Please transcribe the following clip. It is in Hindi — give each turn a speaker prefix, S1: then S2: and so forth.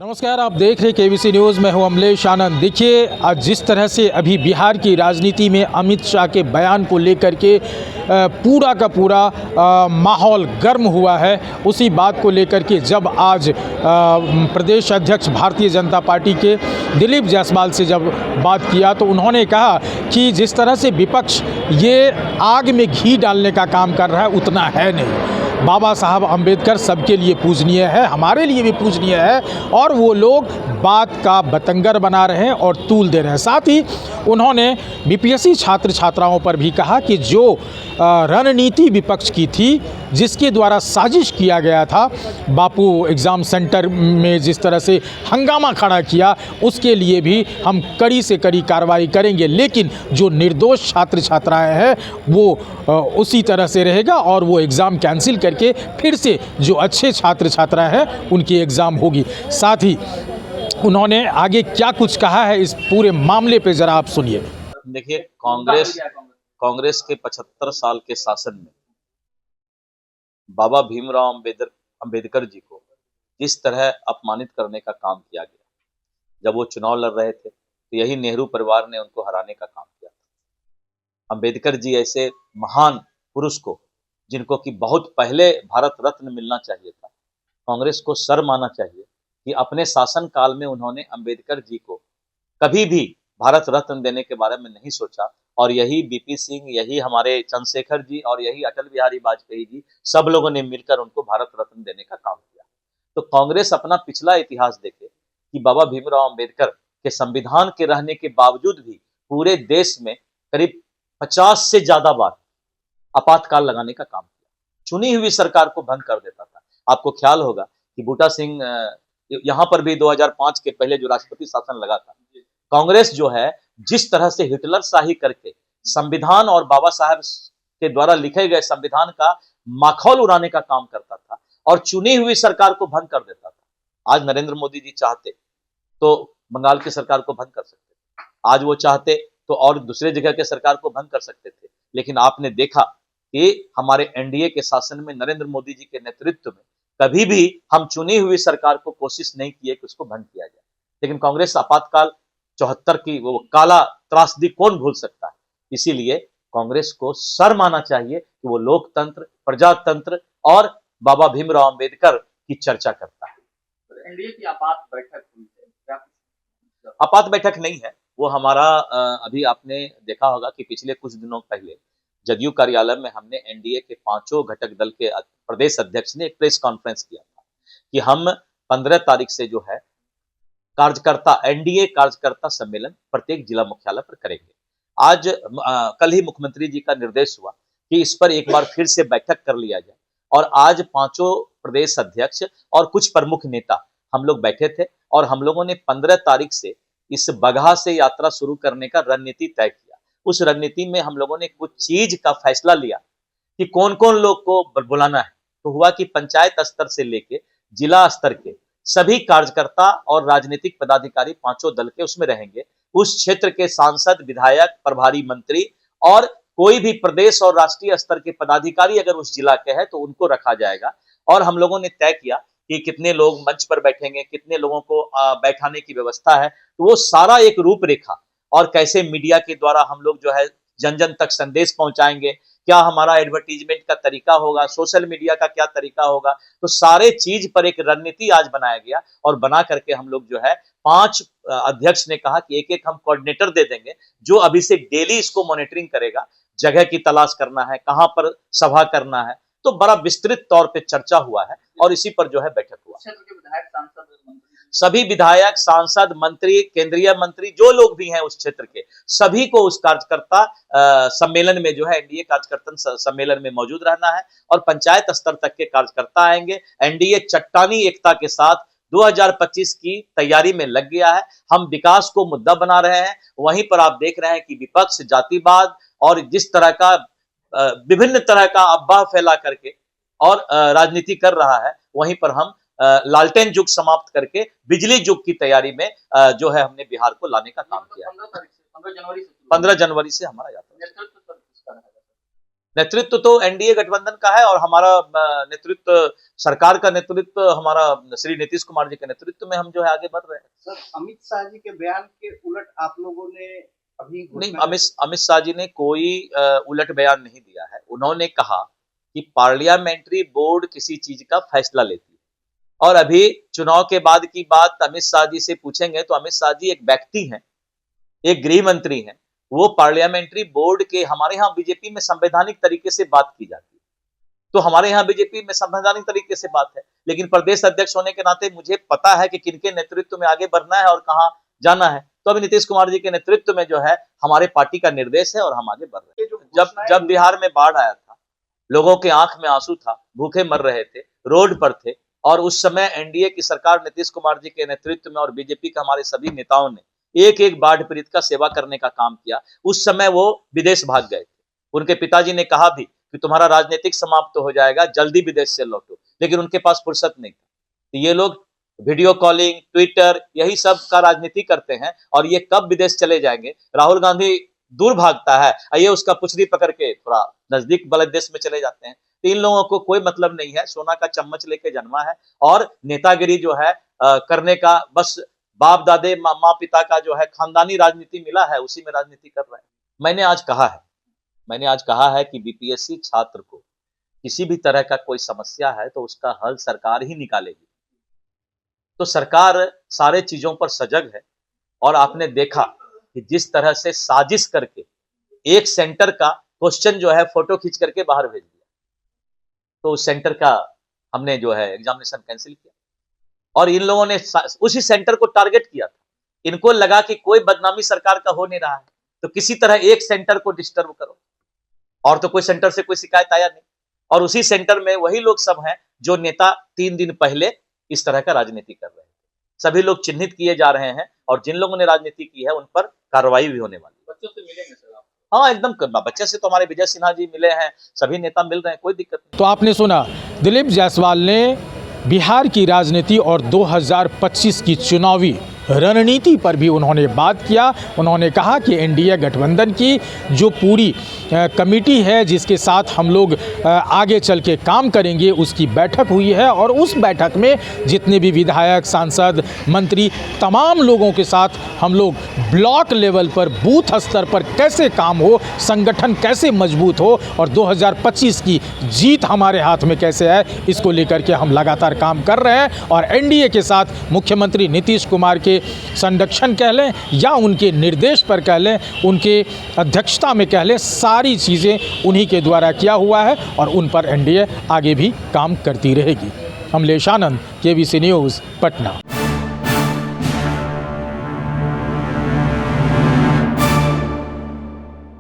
S1: नमस्कार, आप देख रहे केबीसी न्यूज़। मैं हूं अमलेश आनंद। देखिए, आज जिस तरह से अभी बिहार की राजनीति में अमित शाह के बयान को लेकर के पूरा का पूरा माहौल गर्म हुआ है, उसी बात को लेकर के जब आज प्रदेश अध्यक्ष भारतीय जनता पार्टी के दिलीप जायसवाल से जब बात किया तो उन्होंने कहा कि जिस तरह से विपक्ष ये आग में घी डालने का काम कर रहा है उतना है नहीं। बाबा साहब अम्बेडकर सबके लिए पूजनीय है, हमारे लिए भी पूजनीय है, और वो लोग बात का बतंगर बना रहे हैं और तूल दे रहे हैं। साथ ही उन्होंने बीपीएससी छात्र छात्राओं पर भी कहा कि जो रणनीति विपक्ष की थी, जिसके द्वारा साजिश किया गया था, बापू एग्ज़ाम सेंटर में जिस तरह से हंगामा खड़ा किया, उसके लिए भी हम कड़ी से कड़ी कार्रवाई करेंगे, लेकिन जो निर्दोष छात्र छात्राएं हैं वो उसी तरह से रहेगा और वो एग्ज़ाम कैंसिल करके फिर से जो अच्छे छात्र छात्रा हैं उनकी एग्ज़ाम होगी। साथ ही उन्होंने आगे क्या कुछ कहा है इस पूरे मामले पे ज़रा आप सुनिए।
S2: देखिए, कांग्रेस के 75 साल के शासन में बाबा भीमराव अंबेडकर जी को जिस तरह अपमानित करने का काम किया गया, जब वो चुनाव लड़ रहे थे तो यही नेहरू परिवार ने उनको हराने का काम किया था। अंबेडकर जी ऐसे महान पुरुष को, जिनको कि बहुत पहले भारत रत्न मिलना चाहिए था, कांग्रेस को सर मानना चाहिए कि अपने शासन काल में उन्होंने अंबेडकर जी को कभी भी भारत रत्न देने के बारे में नहीं सोचा, और यही बीपी सिंह, यही हमारे चंद्रशेखर जी और यही अटल बिहारी वाजपेयी जी, सब लोगों ने मिलकर उनको भारत रत्न देने का काम किया। तो कांग्रेस अपना पिछला इतिहास देखे कि बाबा भीमराव अंबेडकर के संविधान के रहने के बावजूद भी पूरे देश में करीब 50 से ज्यादा बार आपातकाल लगाने का काम किया, चुनी हुई सरकार को भंग कर देता था। आपको ख्याल होगा कि बूटा सिंह, यहां पर भी 2005 के पहले जो राष्ट्रपति शासन लगा था, कांग्रेस जो है जिस तरह से हिटलर शाही करके संविधान और बाबा साहब के द्वारा लिखे गए संविधान का माखौल उड़ाने का काम करता था और चुनी हुई सरकार को भंग कर देता था। आज नरेंद्र मोदी जी चाहते तो बंगाल की सरकार को भंग कर सकते थे, आज वो चाहते तो और दूसरे जगह के सरकार को भंग कर सकते थे, लेकिन आपने देखा कि हमारे एनडीए के शासन में नरेंद्र मोदी जी के नेतृत्व में कभी भी हम चुनी हुई सरकार को कोशिश नहीं किए कि उसको भंग किया जाए। लेकिन कांग्रेस आपातकाल 74 की वो काला त्रासदी कौन भूल सकता है। इसीलिए कांग्रेस को सर मानना चाहिए कि वो लोकतंत्र, प्रजातंत्र और बाबा भीमराव अंबेडकर की चर्चा करता है।
S3: तो एनडीए की आपात बैठक हुई है, क्या
S2: आपात बैठक नहीं है वो हमारा, अभी आपने देखा होगा कि पिछले कुछ दिनों पहले जदयू कार्यालय में हमने एनडीए के 5 घटक दल के प्रदेश अध्यक्ष ने एक प्रेस कॉन्फ्रेंस किया था कि हम 15 तारीख से जो है एनडीए कार्यकर्ता सम्मेलन प्रत्येक जिला मुख्यालय पर करेंगे। आज कल ही मुख्यमंत्री जी का निर्देश हुआ कि इस पर एक बार फिर से बैठक कर लिया जाए, और आज 5 प्रदेश अध्यक्ष और कुछ प्रमुख नेता हम लोग बैठे थे और हम लोगों ने 15 तारीख से इस बगहा से यात्रा शुरू करने का रणनीति तय किया। उस रणनीति में हम लोगों ने कुछ चीज का फैसला लिया कि कौन कौन लोग को बुलाना है। तो हुआ कि पंचायत स्तर से लेके जिला स्तर के सभी कार्यकर्ता और राजनीतिक पदाधिकारी 5 दल के उसमें रहेंगे। उस क्षेत्र के सांसद, विधायक, प्रभारी मंत्री और कोई भी प्रदेश और राष्ट्रीय स्तर के पदाधिकारी अगर उस जिला के हैं तो उनको रखा जाएगा। और हम लोगों ने तय किया कि कितने लोग मंच पर बैठेंगे, कितने लोगों को बैठाने की व्यवस्था है, तो वो सारा एक रूपरेखा, और कैसे मीडिया के द्वारा हम लोग जो है जन जन तक संदेश पहुंचाएंगे, क्या हमारा एडवर्टीजमेंट का तरीका होगा, सोशल मीडिया का क्या तरीका होगा, तो सारे चीज पर एक रणनीति आज बनाया गया। और बना करके हम लोग जो है 5 अध्यक्ष ने कहा कि एक एक हम कोऑर्डिनेटर दे देंगे, जो अभी से डेली इसको मॉनिटरिंग करेगा, जगह की तलाश करना है, कहां पर सभा करना है। तो बड़ा विस्तृत तौर पे चर्चा हुआ है और इसी पर जो है बैठक हुआ।
S3: क्षेत्र के विधायक, सांसद,
S2: सभी विधायक, सांसद, मंत्री, केंद्रीय मंत्री, जो लोग भी हैं उस क्षेत्र के, सभी को उस कार्यकर्ता सम्मेलन में जो है, एनडीए कार्यकर्ता सम्मेलन में मौजूद रहना है। और पंचायत स्तर तक के कार्यकर्ता आएंगे। एनडीए चट्टानी एकता के साथ 2025 की तैयारी में लग गया है। हम विकास को मुद्दा बना रहे हैं, वहीं पर आप देख रहे हैं कि विपक्ष जातिवाद और जिस तरह का विभिन्न तरह का अफवाह फैला करके और राजनीति कर रहा है, वहीं पर हम लालटेन युग समाप्त करके बिजली युग की तैयारी में जो है हमने बिहार को लाने का काम किया।
S3: 15 जनवरी से
S2: 15 जनवरी से हमारा यात्रा।
S3: नेतृत्व पर किसका रहेगा?
S2: नेतृत्व तो एनडीए गठबंधन का है और हमारा नेतृत्व, सरकार का नेतृत्व हमारा श्री नीतीश कुमार जी के नेतृत्व में हम जो है आगे बढ़ रहे हैं।
S3: सर, अमित शाह जी के बयान के उलट आप लोगों ने अभी
S2: नहीं, अमित शाह जी ने कोई उलट बयान नहीं दिया है। उन्होंने कहा कि पार्लियामेंट्री बोर्ड किसी चीज का फैसला लेती है और अभी चुनाव के बाद की बात अमित शाह जी से पूछेंगे तो अमित शाह जी एक व्यक्ति हैं, एक गृह मंत्री हैं, वो पार्लियामेंट्री बोर्ड के, हमारे यहाँ बीजेपी में संवैधानिक तरीके से बात की जाती है, तो हमारे यहाँ बीजेपी में संवैधानिक तरीके से बात है, लेकिन प्रदेश अध्यक्ष होने के नाते मुझे पता है कि किनके नेतृत्व में आगे बढ़ना है और कहाँ जाना है। तो अभी नीतीश कुमार जी के नेतृत्व में जो है हमारे पार्टी का निर्देश है और हम आगे बढ़ रहे हैं। जब बिहार में बाढ़ आया था, लोगों के आंख में आंसू था, भूखे मर रहे थे, रोड पर थे, और उस समय एनडीए की सरकार नीतीश कुमार जी के नेतृत्व में और बीजेपी के हमारे सभी नेताओं ने एक एक बाढ़ पीड़ित का सेवा करने का काम किया। उस समय वो विदेश भाग गए थे, उनके पिताजी ने कहा भी कि तुम्हारा राजनीतिक समाप्त हो जाएगा, जल्दी विदेश से लौटो, लेकिन उनके पास फुर्सत नहीं था। तो ये लोग वीडियो कॉलिंग, ट्विटर, यही सब का राजनीति करते हैं और ये कब विदेश चले जाएंगे। राहुल गांधी दूर भागता है, ये उसका पुछड़ी पकड़ के थोड़ा नजदीक वाले देश में चले जाते हैं। तो इन लोगों को कोई मतलब नहीं है, सोना का चम्मच लेके जन्मा है और नेतागिरी जो है करने का, बस बाप दादे माँ पिता का जो है खानदानी राजनीति मिला है, उसी में राजनीति कर रहे हैं। मैंने आज कहा है कि बीपीएससी छात्र को किसी भी तरह का कोई समस्या है तो उसका हल सरकार ही निकालेगी। तो सरकार सारे चीजों पर सजग है और आपने देखा कि जिस तरह से साजिश करके एक सेंटर का क्वेश्चन जो है फोटो खींच करके बाहर भेज दिया, तो उस सेंटर का हमने जो है एग्जामिनेशन कैंसिल किया और इन लोगों ने उसी सेंटर को टारगेट किया था। इनको लगा कि कोई बदनामी सरकार का हो नहीं रहा है, तो किसी तरह एक सेंटर को डिस्टर्ब करो, और तो कोई सेंटर से कोई शिकायत आया नहीं। और उसी सेंटर में वही लोग सब हैं जो नेता 3 दिन पहले इस तरह का राजनीति कर रहे हैं। सभी लोग चिन्हित किए जा रहे हैं और जिन लोगों ने राजनीति की है उन पर कार्रवाई भी होने वाली है।
S3: बच्चों से मिलेंगे सर आप?
S2: हाँ, एकदम करना। बच्चे से तो हमारे विजय सिन्हा जी मिले हैं, सभी नेता मिल रहे हैं, कोई दिक्कत नहीं।
S1: तो आपने सुना दिलीप जायसवाल ने बिहार की राजनीति और 2025 की चुनावी रणनीति पर भी उन्होंने बात किया। उन्होंने कहा कि एनडीए गठबंधन की जो पूरी कमेटी है जिसके साथ हम लोग आगे चल के काम करेंगे, उसकी बैठक हुई है और उस बैठक में जितने भी विधायक, सांसद, मंत्री, तमाम लोगों के साथ हम लोग ब्लॉक लेवल पर, बूथ स्तर पर कैसे काम हो, संगठन कैसे मजबूत हो और 2025 की जीत हमारे हाथ में कैसे है, इसको लेकर के हम लगातार काम कर रहे हैं। और एनडीए के साथ मुख्यमंत्री नीतीश कुमार के संरक्षण कह लें या उनके निर्देश पर कह लें, उनके अध्यक्षता में कह लें, सारी चीज़ें उन्हीं के द्वारा किया हुआ है और उन पर एनडीए आगे भी काम करती रहेगी। अमलेश आनंद, केबीसी न्यूज़, पटना।